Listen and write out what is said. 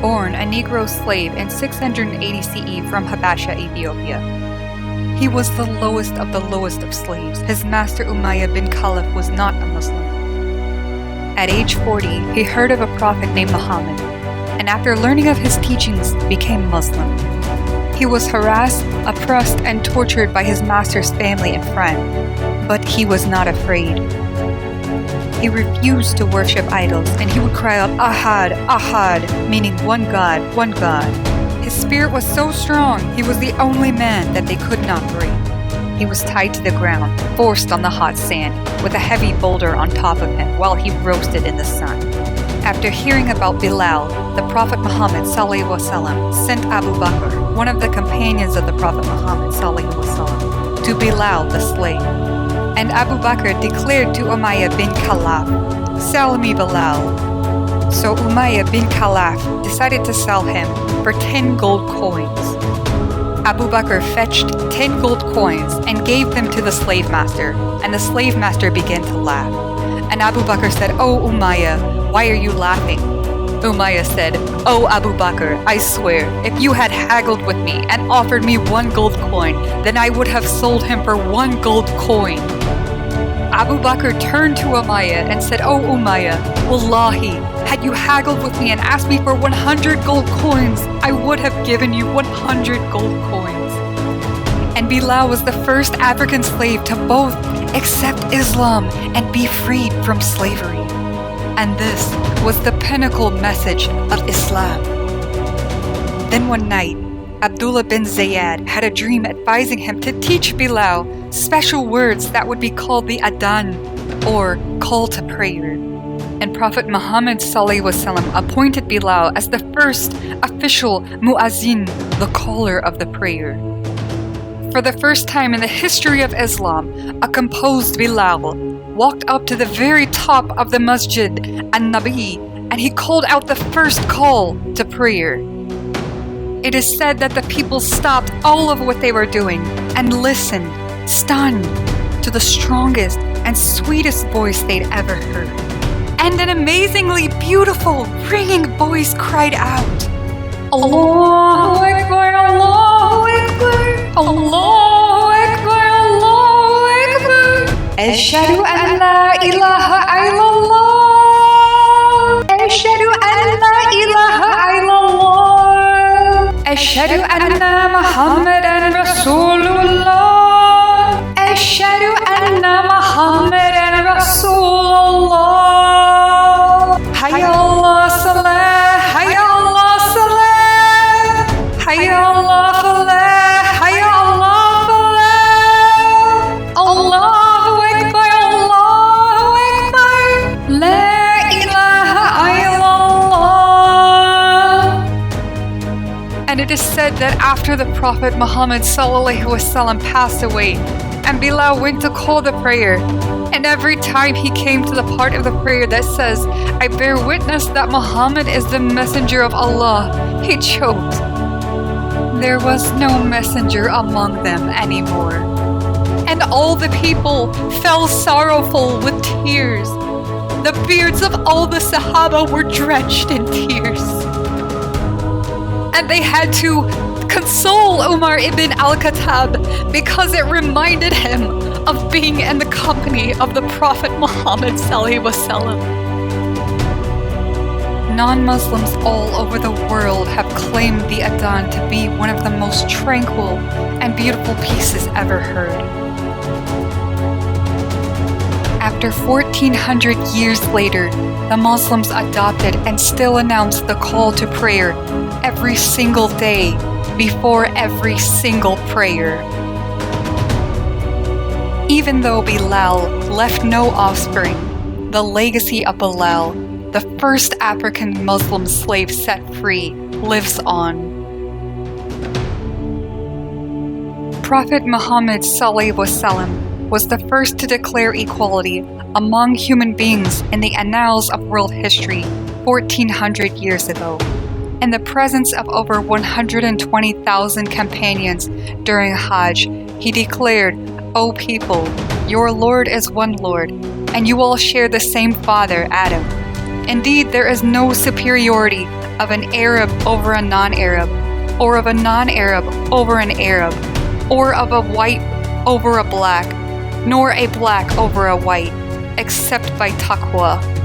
born a Negro slave in 680 CE from Habasha, Ethiopia. He was the lowest of slaves. His master Umayyah bin Khalaf was not a Muslim. At age 40, he heard of a prophet named Muhammad, and after learning of his teachings, became Muslim. He was harassed, oppressed, and tortured by his master's family and friend, but he was not afraid. He refused to worship idols, and he would cry out, Ahad, Ahad, meaning one God, one God. His spirit was so strong, he was the only man that they could not break. He was tied to the ground, forced on the hot sand, with a heavy boulder on top of him while he roasted in the sun. After hearing about Bilal, the Prophet Muhammad ﷺ sent Abu Bakr, one of the companions of the Prophet Muhammad ﷺ, to Bilal the slave. And Abu Bakr declared to Umayyah bin Khalaf, "Sell me Bilal." So Umayyah bin Khalaf decided to sell him for 10 gold coins. Abu Bakr fetched 10 gold coins and gave them to the slave master, and the slave master began to laugh. And Abu Bakr said, "Oh Umayyah, why are you laughing?" Umayyah said, "Oh Abu Bakr, I swear, if you had haggled with me and offered me 1 gold coin, then I would have sold him for 1 gold coin." Abu Bakr turned to Umayyah and said, "Oh Umayyah, wallahi, had you haggled with me and asked me for 100 gold coins, I would have given you 100 gold coins." And Bilal was the first African slave to both accept Islam and be freed from slavery. And this was the pinnacle message of Islam. Then one night, Abdullah bin Zayed had a dream advising him to teach Bilal special words that would be called the Adhan, or call to prayer. And Prophet Muhammad ﷺ appointed Bilal as the first official muazzin, the caller of the prayer. For the first time in the history of Islam, a composed Bilal walked up to the very top of the Masjid an-Nabi, and he called out the first call to prayer. It is said that the people stopped all of what they were doing and listened, stunned, to the strongest and sweetest voice they'd ever heard. And an amazingly beautiful, ringing voice cried out, Allahu Akbar, Allahu Akbar, Allahu Akbar, Allahu Akbar, Ashhadu an la ilaha illallah, Ashhadu an la ilaha illallah, Ashhadu anna Muhammadan Rasulullah, Ashhadu anna Muhammadan Rasulullah. Hayya Allah salah, hayya Allah salah, hayya Allah falah, hayya Allah falah. Allahu Akbar, Allahu Akbar, la ilaha illallah. And it is said that after the Prophet Muhammad ﷺ passed away, and Bilal went to call the prayer, and every time he came to the part of the prayer that says, I bear witness that Muhammad is the messenger of Allah, he choked. There was no messenger among them anymore. And all the people fell sorrowful with tears. The beards of all the Sahabah were drenched in tears. And they had to console Umar ibn al-Khattab because it reminded him of being in the company of the Prophet Muhammad ﷺ. Non-Muslims all over the world have claimed the Adhan to be one of the most tranquil and beautiful pieces ever heard. After 1400 years later, the Muslims adopted and still announce the call to prayer every single day before every single prayer. Even though Bilal left no offspring, the legacy of Bilal, the first African Muslim slave set free, lives on. Prophet Muhammad ﷺ was the first to declare equality among human beings in the annals of world history 1400 years ago, in the presence of over 120,000 companions during Hajj. He declared, O people, your Lord is one Lord, and you all share the same father, Adam. Indeed, there is no superiority of an Arab over a non-Arab, or of a non-Arab over an Arab, or of a white over a black, nor a black over a white, except by taqwa.